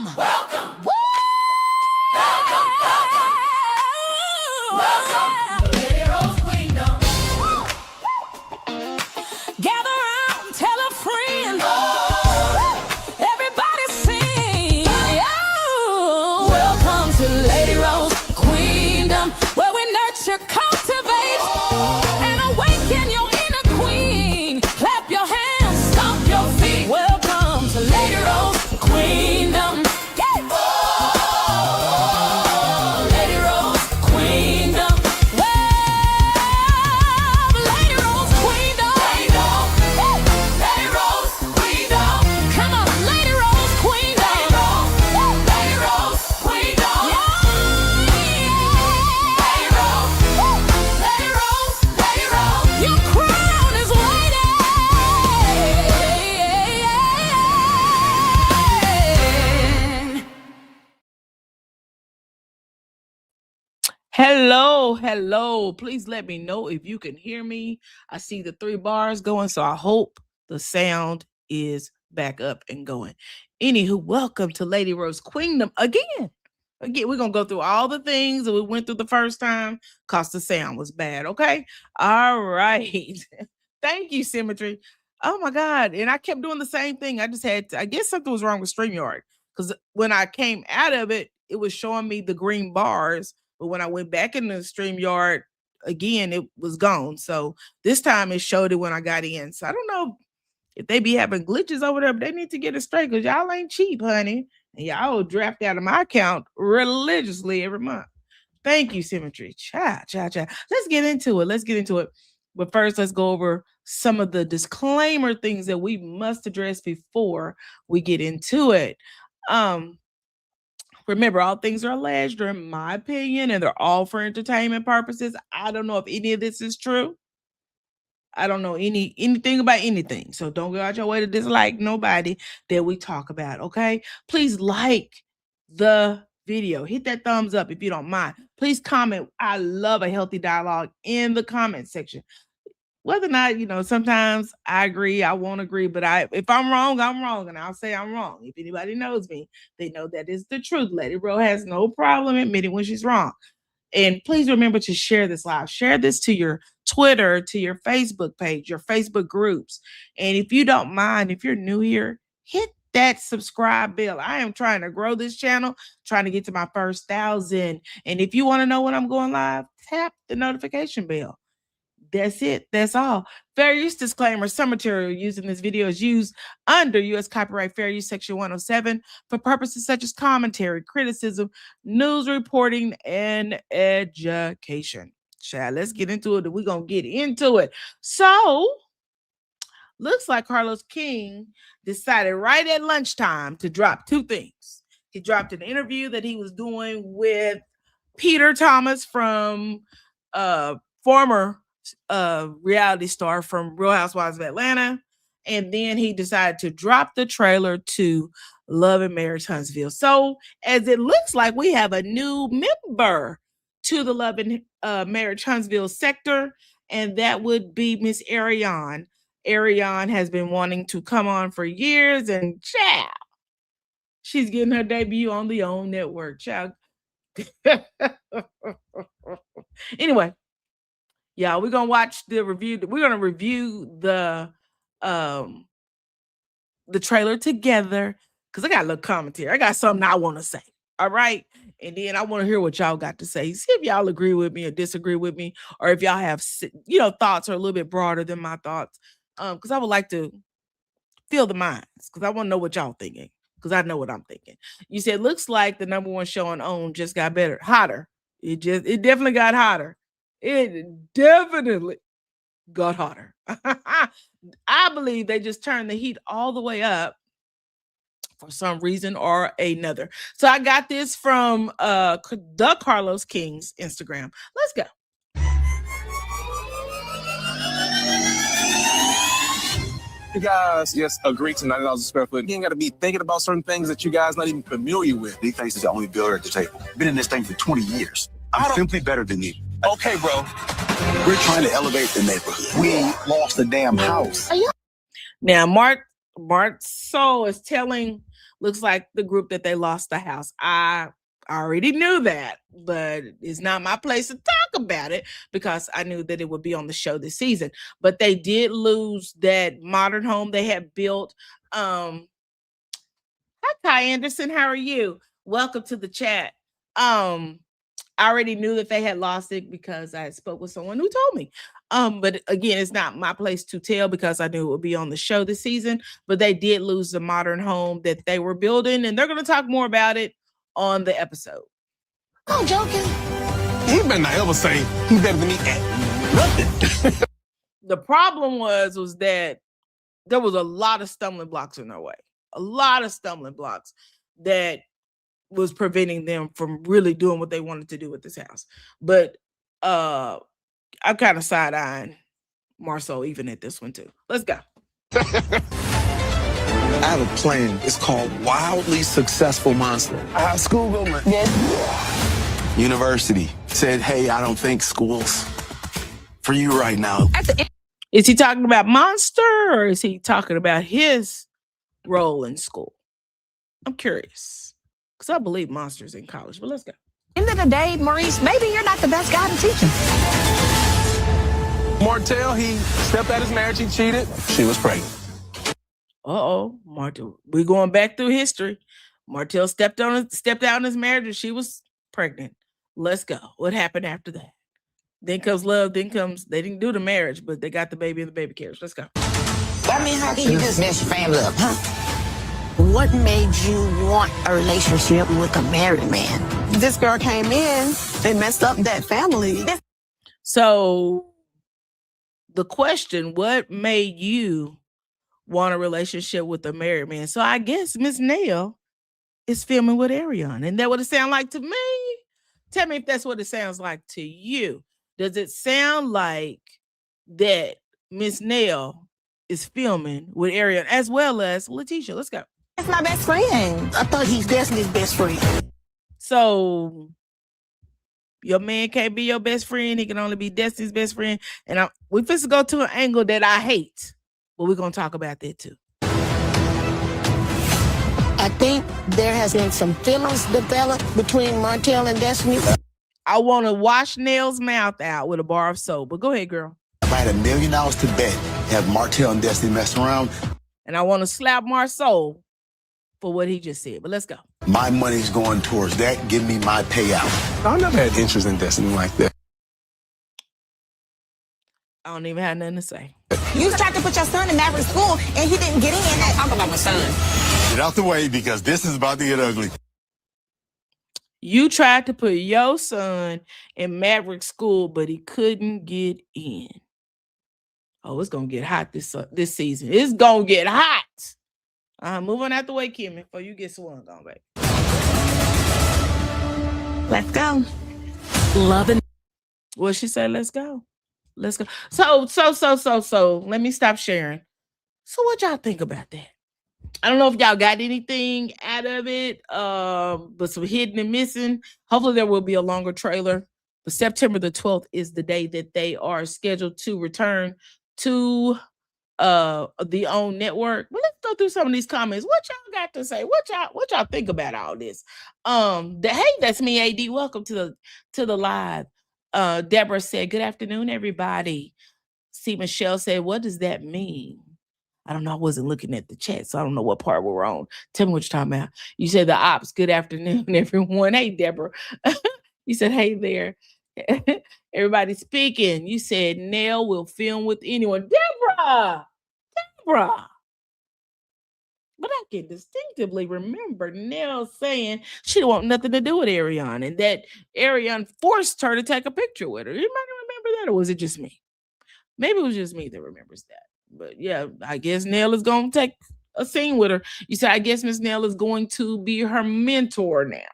Welcome. Woo! Welcome to LadyRo's Queendom. Gather round, tell a friend. Everybody sing. Oh, welcome to LadyRo's Queendom, where we nurture, cultivate, and awaken your inner queen. Clap your hands, stomp your feet. Welcome to LadyRo's Queendom. Hello. Please let me know if you can hear me. I see the 3 bars going, so I hope the sound is back up and going. Anywho, welcome to LadyRo's Queendom again. We're going to go through all the things that we went through the first time because the sound was bad, okay? All right. Thank you, Symmetry. Oh, my God. And I kept doing the same thing. I guess something was wrong with StreamYard because when I came out of it, it was showing me the green bars. But when I went back in the StreamYard again, it was gone. So this time it showed it when I got in. So I don't know if they be having glitches over there, but they need to get it straight because y'all ain't cheap, honey. And y'all draft out of my account religiously every month. Thank you, Symmetry. Cha. Let's get into it. But first, let's go over some of the disclaimer things that we must address before we get into it. Remember, all things are alleged, or in my opinion, and they're all for entertainment purposes. I don't know if any of this is true. I don't know anything about anything. So don't go out your way to dislike nobody that we talk about, okay? Please like the video. Hit that thumbs up if you don't mind. Please comment. I love a healthy dialogue in the comment section. Whether or not, sometimes I agree, I won't agree, but if I'm wrong, I'm wrong, and I'll say I'm wrong. If anybody knows me, they know that is the truth. LadyRo has no problem admitting when she's wrong. And please remember to share this live. Share this to your Twitter, to your Facebook page, your Facebook groups. And if you don't mind, if you're new here, hit that subscribe bell. I am trying to grow this channel, trying to get to my first 1,000. And if you want to know when I'm going live, tap the notification bell. That's it. That's all. Fair use disclaimer. Some material used in this video is used under U.S. Copyright Fair Use Section 107 for purposes such as commentary, criticism, news reporting, and education. Let's get into it. We're going to get into it. So, looks like Carlos King decided right at lunchtime to drop 2 things. He dropped an interview that he was doing with Peter Thomas from former reality star from Real Housewives of Atlanta, and then he decided to drop the trailer to Love and Marriage Huntsville. So as it looks like we have a new member to the Love and Marriage Huntsville sector, and that would be Miss Ariane. Ariane has been wanting to come on for years, and child, she's getting her debut on the OWN network, child. Anyway, yeah, we're gonna watch the review. We're gonna review the trailer together because I got a little commentary. I got something I want to say. All right, and then I want to hear what y'all got to say. See if y'all agree with me or disagree with me, or if y'all have thoughts are a little bit broader than my thoughts. Because I would like to feel the minds because I want to know what y'all thinking because I know what I'm thinking. You said looks like the #1 show on OWN just got hotter. It definitely got hotter. It definitely got hotter. I believe they just turned the heat all the way up for some reason or another. So I got this from the Carlos King's Instagram. Let's go. You guys, yes, agree to $90 a square foot. You ain't got to be thinking about certain things that you guys not even familiar with. D-Face is the only builder at the table. Been in this thing for 20 years. I'm simply better than you. Okay, bro. We're trying to elevate the neighborhood. We lost the damn house. Now, Mark Soul is telling looks like the group that they lost the house. I already knew that, but it's not my place to talk about it because I knew that it would be on the show this season. But they did lose that modern home they had built. Hi, Kai Anderson. How are you? Welcome to the chat. I already knew that they had lost it because I spoke with someone who told me. But again, it's not my place to tell because I knew it would be on the show this season. But they did lose the modern home that they were building, and they're going to talk more about it on the episode. I'm joking. He better not ever say he better than me at nothing. The problem was that there was a lot of stumbling blocks in their way. A lot of stumbling blocks that was preventing them from really doing what they wanted to do with this house. But I'm kind of side-eyeing Marceau even at this one too. Let's go. I have a plan. It's called Wildly Successful Monster. How's school going? Yes. University said, hey, I don't think school's for you right now. Is he talking about Monster or is he talking about his role in school? I'm curious because I believe Monster's in college, but let's go. End of the day, Maurice, maybe you're not the best guy to teach him. Martell, he stepped out his marriage, he cheated. She was pregnant. Martell. We're going back through history. Martell stepped out in his marriage and she was pregnant. Let's go. What happened after that? Then comes love, they didn't do the marriage, but they got the baby in the baby carriage. Let's go. I mean, how can you just mess your family up, huh? What made you want a relationship with a married man? This girl came in and messed up that family. So the question, what made you want a relationship with a married man? So I guess Miss Nell is filming with Arion. And that what it sound like to me? Tell me if that's what it sounds like to you. Does it sound like that Miss Nell is filming with Arion as well as Letitia? Let's go. That's my best friend. I thought he's Destiny's best friend. So your man can't be your best friend. He can only be Destiny's best friend. And we supposed to go to an angle that I hate. But we're going to talk about that too. I think there has been some feelings developed between Martell and Destiny. I want to wash Nell's mouth out with a bar of soap. But go ahead, girl. If I had $1 million to bet, have Martell and Destiny mess around, And I want to slap Marceau for what he just said. But let's go. my money's going towards that. Give me my payout. I never had interest in Destiny like that. I don't even have nothing to say. You tried to put your son in Maverick school and he didn't get in. Talk about my son. Get out the way because this is about to get ugly. You tried to put your son in Maverick school, but he couldn't get in. Oh, it's going to get hot this season. It's going to get hot. Move on out the way, Kimmy, before you get swung on, baby. Let's go. Loving. What she said, let's go. Let's go. So, let me stop sharing. So what y'all think about that? I don't know if y'all got anything out of it, but some hidden and missing. Hopefully there will be a longer trailer. But September the 12th is the day that they are scheduled to return to the OWN network. But let's go through some of these comments. What y'all got to say? What y'all think about all this? Hey, that's me, AD. Welcome to the live. Deborah said, good afternoon, everybody. See, Michelle said, what does that mean? I don't know. I wasn't looking at the chat, so I don't know what part we're on. Tell me what you're talking about. You said the ops. Good afternoon, everyone. Hey, Deborah. You said, hey there. Everybody speaking. You said Nell will film with anyone. Deborah. But I can distinctively remember Nell saying she didn't want nothing to do with Arion and that Arion forced her to take a picture with her. Anybody remember that, or was it just me? Maybe it was just me that remembers that. But yeah, I guess Nell is going to take a scene with her. You said, I guess Miss Nell is going to be her mentor now.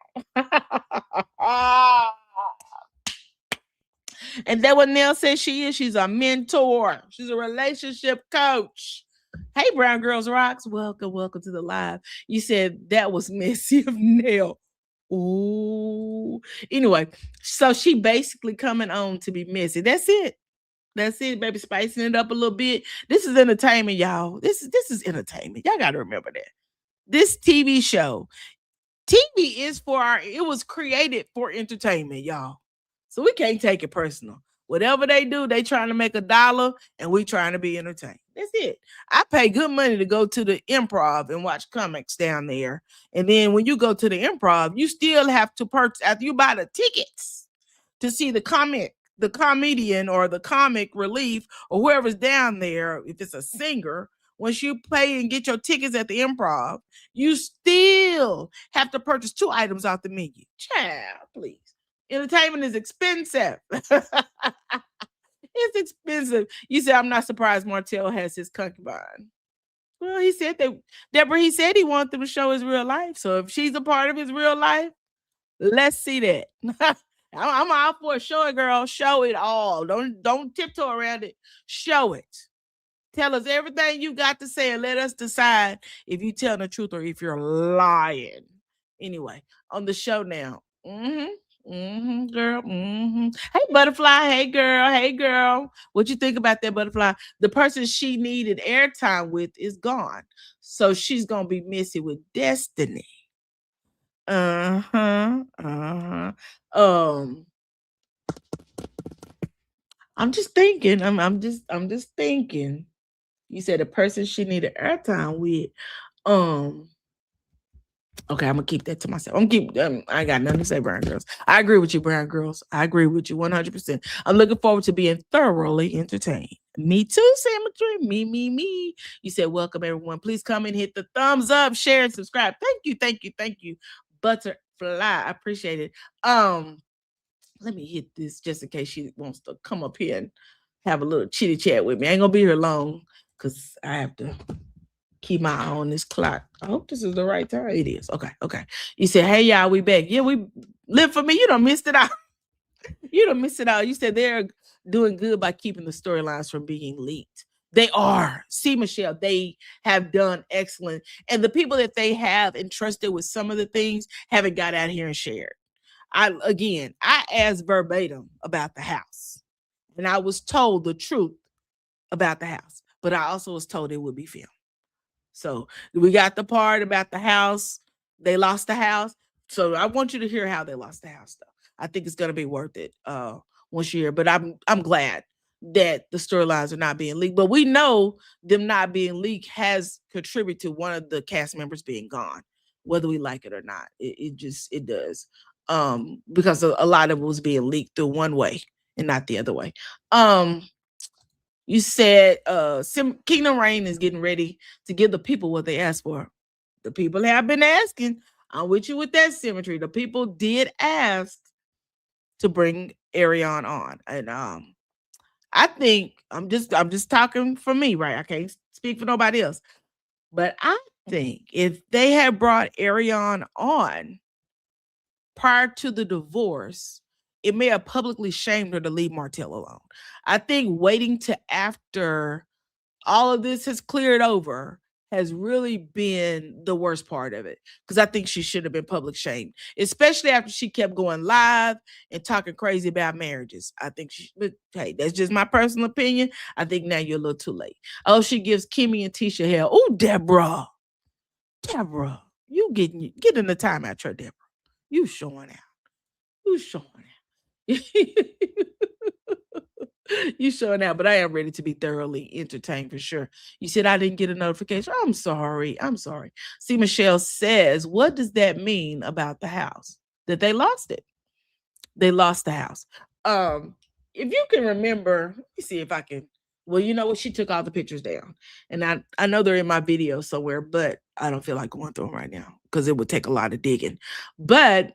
And that what Nell says she is. She's a mentor. She's a relationship coach. Hey, Brown Girls Rocks. Welcome to the live. You said that was messy of Nell. Ooh. Anyway, so she basically coming on to be messy. That's it. That's it, baby. Spicing it up a little bit. This is entertainment, y'all. This is entertainment. Y'all got to remember that. this TV show, TV is it was created for entertainment, y'all. So we can't take it personal. Whatever they do, they trying to make $1 and we trying to be entertained. That's it. I pay good money to go to the Improv and watch comics down there. And then when you go to the Improv, you still have to purchase, after you buy the tickets to see the comedian or the comic relief or whoever's down there, if it's a singer, once you pay and get your tickets at the Improv, you still have to purchase 2 items off the menu. Child, please. Entertainment is expensive. It's expensive. You said, I'm not surprised Martell has his concubine. Well, he said that, Deborah, he said he wanted them to show his real life. So if she's a part of his real life, let's see that. I'm all for it. Show it, girl. Show it all. Don't tiptoe around it. Show it. Tell us everything you got to say and let us decide if you're telling the truth or if you're lying. Anyway, on the show now. Girl. Hey, Butterfly. Hey, girl. Hey, girl. What you think about that, Butterfly? The person she needed airtime with is gone. So she's going to be messy with Destiny. I'm just thinking. I'm just thinking. You said the person she needed airtime with. Okay, I'm gonna keep that to myself. I ain't got nothing to say, Brown Girls. I agree with you, Brown Girls. I agree with you 100%. I'm looking forward to being thoroughly entertained. Me too, Symmetry. Me. You said, welcome, everyone. Please come and hit the thumbs up, share, and subscribe. Thank you. Butterfly. I appreciate it. Let me hit this just in case she wants to come up here and have a little chitty chat with me. I ain't gonna be here long because I have to keep my eye on this clock. I hope this is the right time. It is. Okay. You said, hey, y'all, we back. Yeah, we live for me. You done missed it out. You said they're doing good by keeping the storylines from being leaked. They are. See, Michelle, they have done excellent. And the people that they have entrusted with some of the things haven't got out here and shared. I asked verbatim about the house. And I was told the truth about the house. But I also was told it would be filmed. So we got the part about the house. They lost the house. So I want you to hear how they lost the house, though. I think it's going to be worth it once you hear. But I'm glad that the storylines are not being leaked. But we know them not being leaked has contributed to one of the cast members being gone, whether we like it or not. It does. Because a lot of it was being leaked through one way and not the other way. You said Kingdom Reign is getting ready to give the people what they asked for. The people have been asking. I'm with you with that, Symmetry. The people did ask to bring Arion on. And I think I'm just talking for me, right? I can't speak for nobody else. But I think if they had brought Arion on prior to the divorce, it may have publicly shamed her to leave Martell alone. I think waiting to after all of this has cleared over has really been the worst part of it. Because I think she should have been public shamed, especially after she kept going live and talking crazy about marriages. I think but hey, that's just my personal opinion. I think now you're a little too late. Oh, she gives Kimmy and Tisha hell. Oh, Deborah, you get in the timeout chair, Deborah. You showing out. You showing out, but I am ready to be thoroughly entertained for sure. You said I didn't get a notification. I'm sorry. See, Michelle says, what does that mean about the house? That they lost it. They lost the house. If you can remember, let me see if I can. Well, you know what? She took all the pictures down. And I know they're in my video somewhere, but I don't feel like going through them right now because it would take a lot of digging. But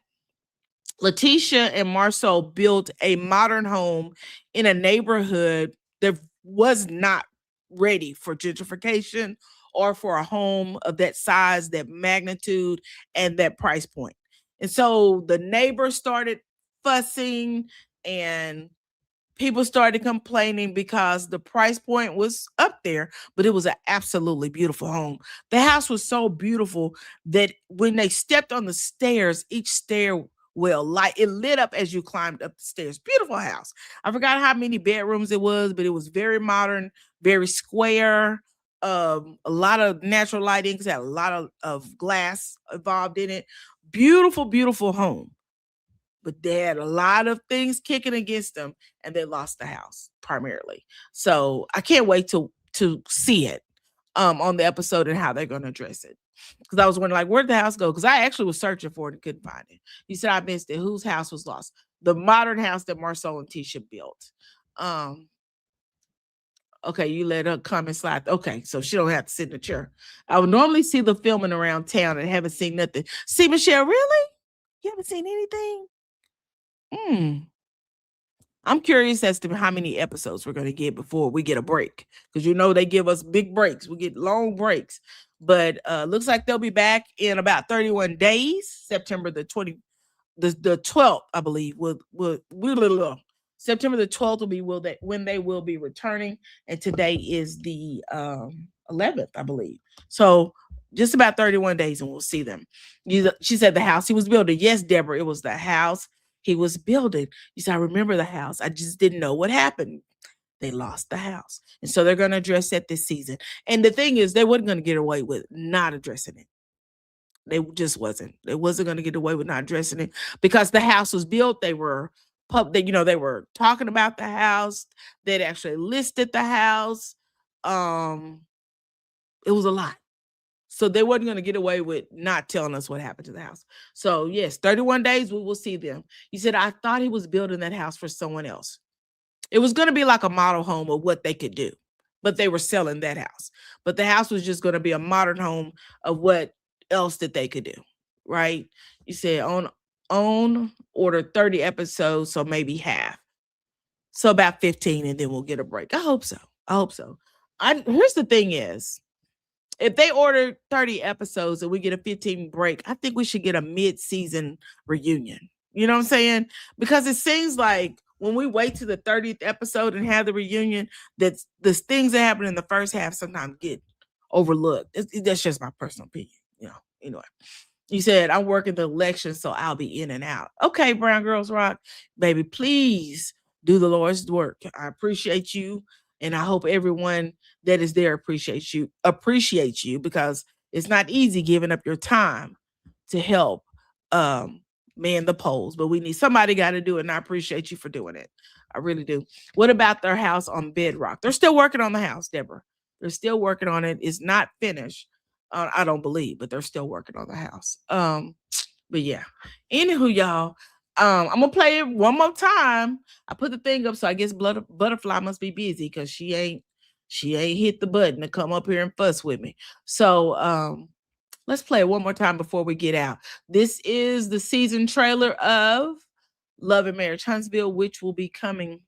Letitia and Marceau built a modern home in a neighborhood that was not ready for gentrification or for a home of that size, that magnitude, and that price point. And so the neighbors started fussing and people started complaining because the price point was up there, but it was an absolutely beautiful home. The house was so beautiful that when they stepped on the stairs, each stairwell it lit up as you climbed up the stairs. Beautiful house. I forgot how many bedrooms it was, but it was very modern, very square. A lot of natural lighting, had a lot of glass involved in it. Beautiful, beautiful home. But they had a lot of things kicking against them, and they lost the house primarily. So I can't wait to see it on the episode and how they're going to address it. Because I was wondering, like, where'd the house go? Because I actually was searching for it and couldn't find it. You said I missed it. Whose house was lost? The modern house that Marcel and Tisha built. Okay, you let her come and slide. Okay, so she don't have to sit in the chair. I would normally see the filming around town and haven't seen nothing. See, Michelle, really? You haven't seen anything? I'm curious as to how many episodes we're going to get before we get a break. Because they give us big breaks. We get long breaks. But looks like they'll be back in about 31 days. September the 12th, I believe. September the 12th will be when they will be returning. And today is the 11th, I believe. So just about 31 days and we'll see them. She said the house he was building. Yes, Deborah, it was the house he was building. You said, I remember the house. I just didn't know what happened. They lost the house. And so they're going to address that this season. And the thing is, they weren't going to get away with not addressing it. They just wasn't. They wasn't going to get away with not addressing it because the house was built. They were they were talking about the house. They'd actually listed the house. It was a lot. So they wasn't going to get away with not telling us what happened to the house. So yes, 31 days, we will see them. He said, I thought he was building that house for someone else. It was going to be like a model home of what they could do, but they were selling that house. But the house was just going to be a modern home of what else that they could do, right? You said on order 30 episodes, so maybe half. So about 15, and then we'll get a break. I hope so. Here's the thing is, if they order 30 episodes and we get a 15 break, I think we should get a mid-season reunion. You know what I'm saying? Because it seems like when we wait to the 30th episode and have the reunion, that the things that happen in the first half sometimes get overlooked. That's just my personal opinion. Anyway. You said, I'm working the election, so I'll be in and out. Okay, Brown Girls Rock, baby, please do the Lord's work. I appreciate you. And I hope everyone that is there appreciates you because it's not easy giving up your time to help man the polls, but somebody got to do it. And I appreciate you for doing it. I really do. What about their house on Bedrock? They're still working on the house, Deborah. They're still working on it. It's not finished. I don't believe, but they're still working on the house. But yeah. Anywho, y'all, I'm gonna play it one more time. I put the thing up, so I guess Butterfly must be busy because she ain't hit the button to come up here and fuss with me. So let's play it one more time before we get out. This is the season trailer of Love and Marriage Huntsville, which will be coming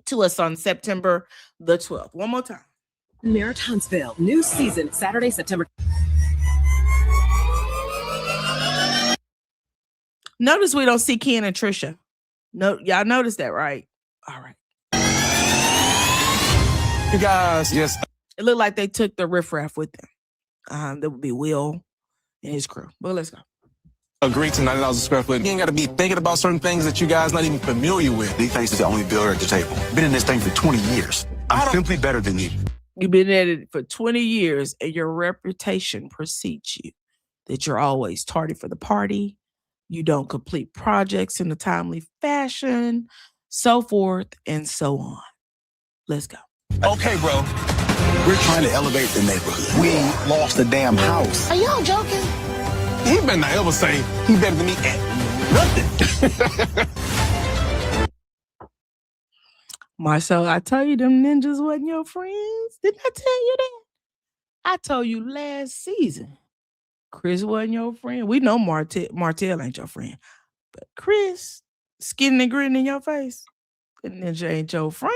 to us on September the 12th. One more time. Marriage Huntsville, new season, Saturday, September. Notice we don't see Ken and Trisha. No, y'all noticed that, right? All right. You guys, yes. It looked like they took the riffraff with them. That would be Will and his crew. But let's go. Agree to $90 a square foot. You ain't got to be thinking about certain things that you guys not even familiar with. He thinks he's the only builder at the table. Been in this thing for 20 years. I'm simply better than you. You've been at it for 20 years, and your reputation precedes you. That you're always tardy for the party. You don't complete projects in a timely fashion, so forth and so on. Let's go. Okay, bro. We're trying to elevate the neighborhood. We lost the damn house. Are y'all joking? He better not ever say he better than me at nothing. Marcel, I tell you, them ninjas wasn't your friends. Didn't I tell you that? I told you last season, Chris wasn't your friend. We know Martell ain't your friend. But Chris, skinning and grinning in your face, that ninja ain't your friend.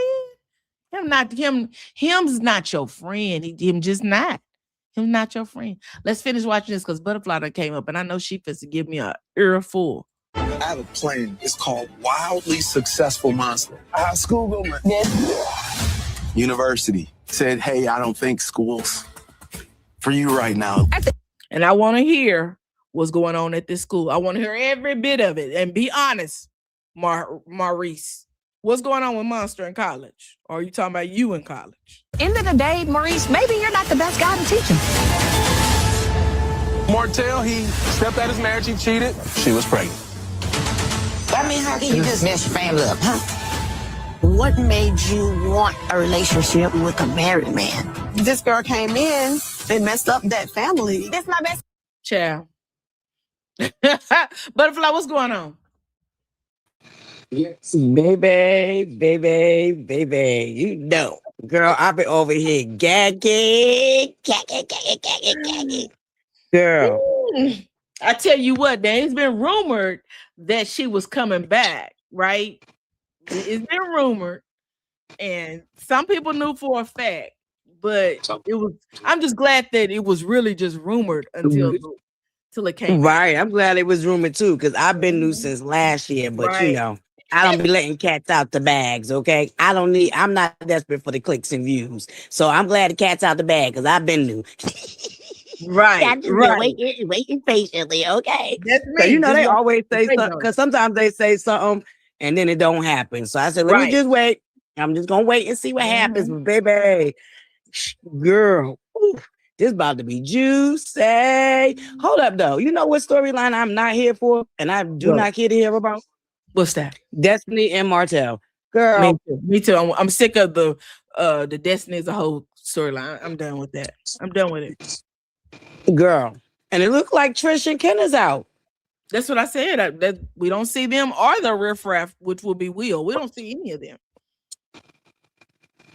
Him's not your friend. Him just not. Him not your friend. Let's finish watching this because Butterfly done came up and I know she fits to give me an earful. I have a plan. It's called Wildly Successful Monster. High school go, man. University said, hey, I don't think school's for you right now. And I want to hear what's going on at this school. I want to hear every bit of it. And be honest, Maurice. What's going on with Monster in college? Or are you talking about you in college? End of the day, Maurice, maybe you're not the best guy to teach him. Martell, he stepped out his marriage, he cheated. She was pregnant. I mean, how can you just mess your family up, huh? What made you want a relationship with a married man? This girl came in and messed up that family. This my best. Child. Butterfly, what's going on? Yes, baby. You know, girl, I've been over here gagging. Girl. I tell you what, now it's been rumored that she was coming back, right? It's been rumored, and some people knew for a fact, but it was. I'm just glad that it was really just rumored until it came. Right, I'm glad it was rumored too, because I've been new since last year, but you know, I don't be letting cats out the bags, okay? I'm not desperate for the clicks and views, so I'm glad the cat's out the bag because I've been new. Right, I just been waiting patiently, okay? That's So me. you know This they is always say what- something because sometimes they say something and then it don't happen. So I said, let me just wait. I'm just gonna wait and see what happens, baby. Girl, oof, this about to be juicy. Hold up though. You know what storyline I'm not here for, and I do not care to hear about? What's that? Destiny and Martell. Girl, Me too. I'm sick of the Destiny as a whole storyline. I'm done with that. I'm done with it. Girl. And it looked like Trish and Ken is out. That's what I said. That we don't see them or the riffraff, which will be Will. We don't see any of them.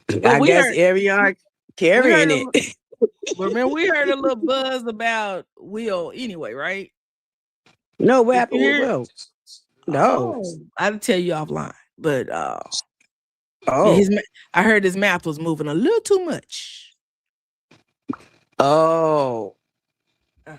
I guess Ariana carrying it. Remember, we heard a little buzz about Will anyway, right? No, what happened with Will? No. I'll tell you offline. But oh, I heard his mouth was moving a little too much. Oh.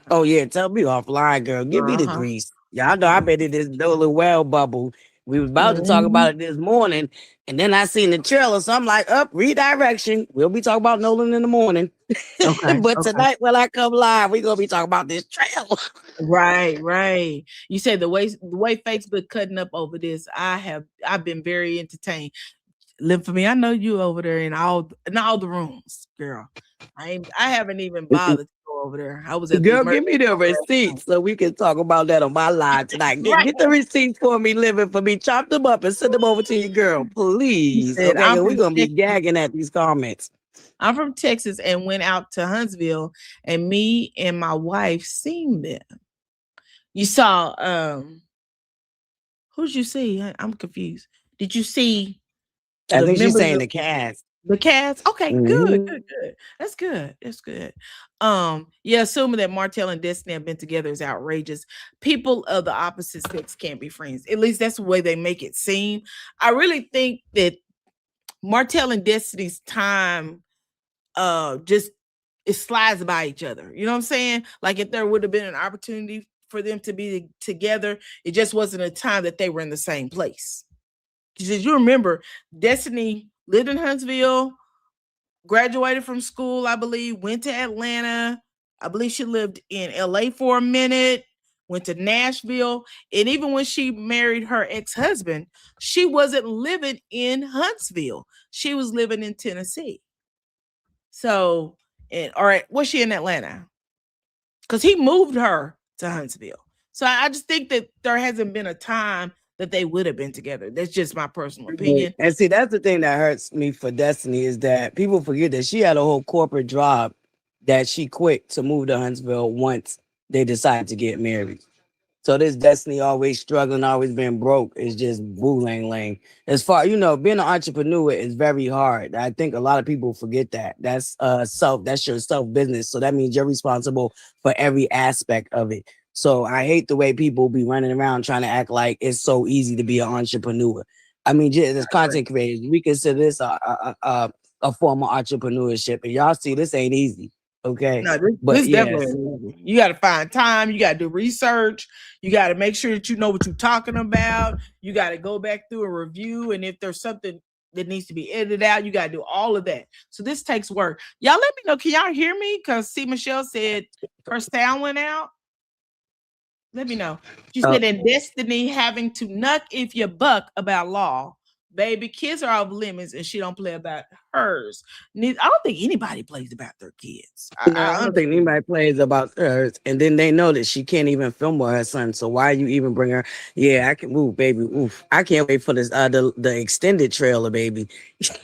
Oh yeah, tell me offline, girl. Give me the grease. Y'all know I bet it is no little well bubble. We was about to talk about it this morning, and then I seen the trailer, so I'm like, up, redirection. We'll be talking about Nolan in the morning. But tonight when I come live, we're gonna be talking about this trailer. Right. You said the way Facebook cutting up over this, I've been very entertained. Live for me. I know you over there in all the rooms, girl. I haven't even bothered to go over there. I was at girl, give me the receipts so we can talk about that on my live tonight. Get the receipts for me, living for me. Chop them up and send them over to your girl, please. Okay, we're gonna be gagging at these comments. I'm from Texas and went out to Huntsville, and me and my wife seen them. You saw who'd you see? I'm confused. Did you see? I think she's saying the cast. The cast? Okay, good. That's good. Yeah, assuming that Martell and Destiny have been together is outrageous. People of the opposite sex can't be friends. At least that's the way they make it seem. I really think that Martell and Destiny's time just it slides by each other. You know what I'm saying? Like if there would have been an opportunity for them to be together, it just wasn't a time that they were in the same place. Because you remember, Destiny lived in Huntsville, graduated from school, I believe, went to Atlanta. I believe she lived in LA for a minute, went to Nashville. And even when she married her ex-husband, she wasn't living in Huntsville. She was living in Tennessee. So, was she in Atlanta? Because he moved her to Huntsville. So I just think that there hasn't been a time that they would have been together. That's just my personal opinion. And see, that's the thing that hurts me for Destiny is that people forget that she had a whole corporate job that she quit to move to Huntsville once they decided to get married. So this Destiny always struggling, always been broke is just boo lang lang. As far, being an entrepreneur is very hard. I think a lot of people forget that. That's your self business. So that means you're responsible for every aspect of it. So I hate the way people be running around trying to act like it's so easy to be an entrepreneur. I mean, just as content creators, we consider this a form of entrepreneurship. And y'all see, this ain't easy. Okay. No, this definitely, you got to find time. You got to do research. You got to make sure that you know what you're talking about. You got to go back through a review. And if there's something that needs to be edited out, you got to do all of that. So this takes work. Y'all let me know. Can y'all hear me? Because see, Michelle said her sound went out. Let me know. She said, in Destiny having to nuck if you buck about law. Baby, kids are off limits, and she don't play about hers. I don't think anybody plays about their kids. I don't think anybody plays about hers, and then they know that she can't even film with her son. So why you even bring her? Yeah, I can move, baby. Oof, I can't wait for this the extended trailer, baby.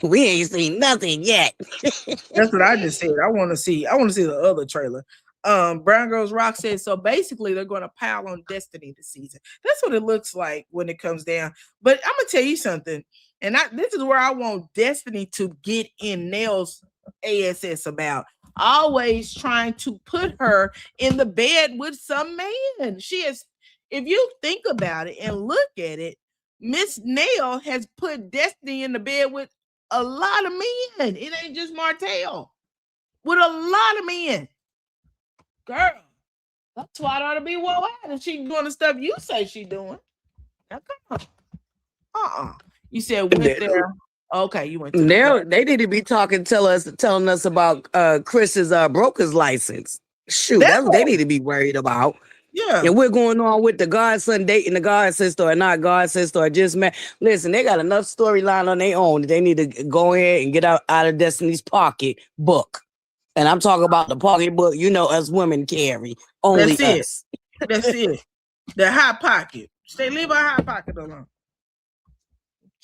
We ain't seen nothing yet. That's what I just said. I want to see the other trailer. Brown Girls Rock says so. Basically, they're going to pile on Destiny this season. That's what it looks like when it comes down. But I'm gonna tell you something, and this is where I want Destiny to get in Nell's ass about. Always trying to put her in the bed with some man. She is, if you think about it and look at it, Miss Nell has put Destiny in the bed with a lot of men. It ain't just Martell. With a lot of men. Girl, that's why it ought to be well out if she doing the stuff you say she doing. Now come on. You said went there. Okay, you went there. They need to be telling us about Chris's broker's license. Shoot, they need to be worried about. Yeah. And we're going on with the godson dating the god sister or not god sister or just man. Listen, they got enough storyline on their own. They need to go ahead and get out of Destiny's pocket book. And I'm talking about the pocketbook, us women carry. Only us. That's it. The hot pocket. Leave our hot pocket alone.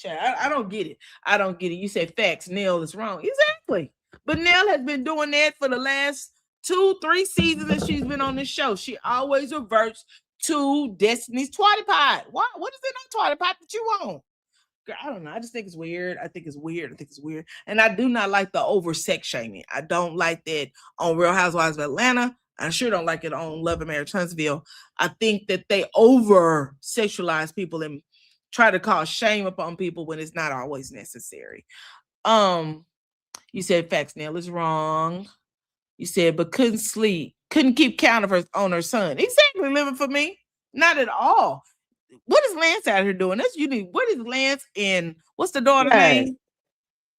I don't get it. I don't get it. You say facts. Nell is wrong. Exactly. But Nell has been doing that for the last 2-3 seasons that she's been on this show. She always reverts to Destiny's Twatty Pot. Why? What is it on Twatty Pot that you want? Girl, I don't know. I just think it's weird. I think it's weird. And I do not like the over sex shaming. I don't like that on Real Housewives of Atlanta. I sure don't like it on Love and Marriage Huntsville. I think that they over sexualize people and try to cause shame upon people when it's not always necessary. You said facts, Nell is wrong. You said, but couldn't sleep, couldn't keep count of on her son. Exactly, living for me. Not at all. What is Lance out here doing? That's unique. What is Lance and what's the daughter's name?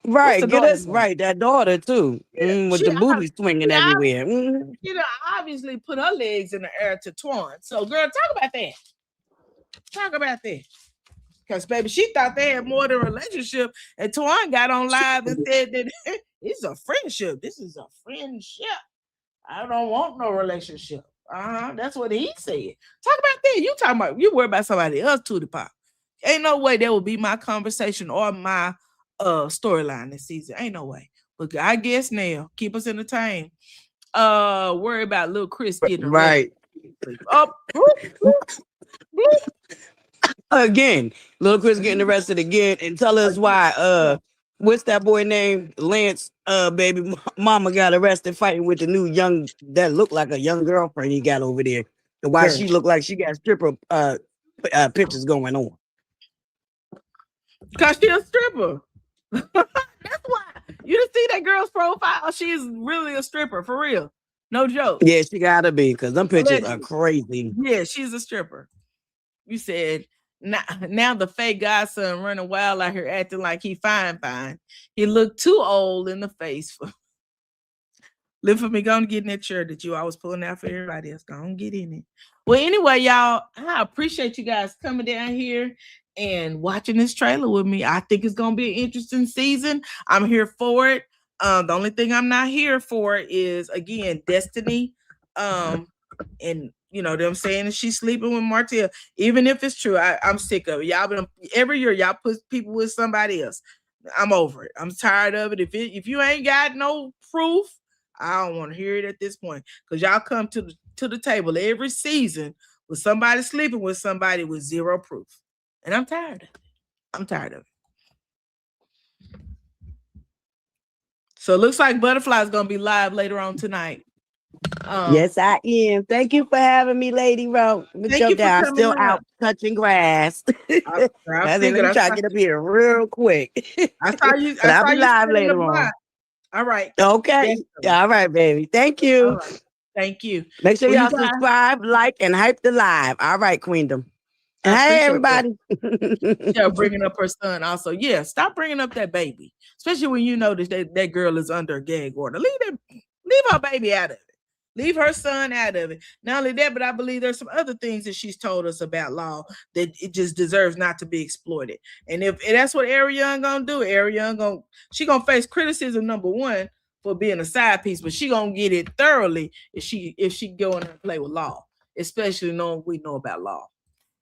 Right, get us right. That daughter too, with the boobies swinging everywhere. Obviously put her legs in the air to Twan. So, girl, talk about that. Because, baby, she thought they had more than a relationship, and Twan got on live and said that it's a friendship. This is a friendship. I don't want no relationship. That's what he said. Talk about that. You worry about somebody else, Tootie Pop. Ain't no way that would be my conversation or my storyline this season. Ain't no way. But I guess Nell, keep us entertained. Worry about little Chris getting right. Up. Again, little Chris getting arrested again, and tell us why. What's that boy name? Lance. Baby mama got arrested fighting with the new young that looked like a young girlfriend he got over there, and why she looked like she got stripper pictures going on. Cause she a stripper. That's why. You didn't see that girl's profile. She is really a stripper for real. No joke. Yeah, she gotta be because them pictures are crazy. Yeah, she's a stripper. You said now the fake godson running wild out here acting like he fine. He looked too old in the face for. Live for me, go and get in that chair that you always pulling out for everybody else. Go and get in it. Well, anyway, y'all, I appreciate you guys coming down here and watching this trailer with me. I think it's gonna be an interesting season. I'm here for it. The only thing I'm not here for is again Destiny. And them saying that she's sleeping with Martell. Even if it's true, I'm sick of it. Y'all been every year, y'all put people with somebody else. I'm over it. I'm tired of it. If you ain't got no proof, I don't want to hear it at this point. Because y'all come to the table every season with somebody sleeping with somebody with zero proof. And I'm tired of it. So it looks like Butterfly is gonna be live later on tonight. Yes, I am. Thank you for having me, LadyRo. I'm still out touching grass. I think I'm trying to get up here real quick. I saw you. I'll be live later on. All right. Okay. All right, baby. Thank you. Right. Thank you. Make sure y'all subscribe, like, and hype the live. All right, Queendom. And hey, everybody. Yeah, bringing up her son also. Yeah, stop bringing up that baby, especially when you know that girl is under a gag order. Leave her baby out of it. Leave her son out of it. Not only that, but I believe there's some other things that she's told us about law that it just deserves not to be exploited. And if that's what Ariane gonna do, she gonna face criticism, number one, for being a side piece, but she gonna get it thoroughly if she go in and play with law, especially knowing what we know about law.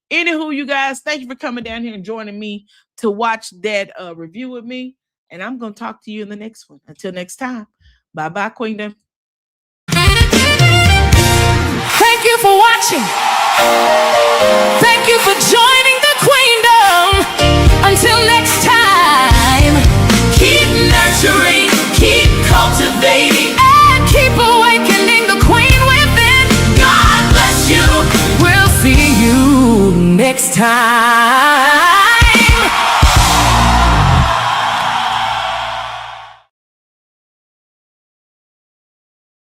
Anywho, you guys, thank you for coming down here and joining me to watch that review with me. And I'm gonna talk to you in the next one. Until next time, bye-bye, Queendom. Thank you for watching. Thank you for joining the Queendom. Until next time, keep nurturing, keep cultivating, and keep awakening the queen within. God bless you. We'll see you next time.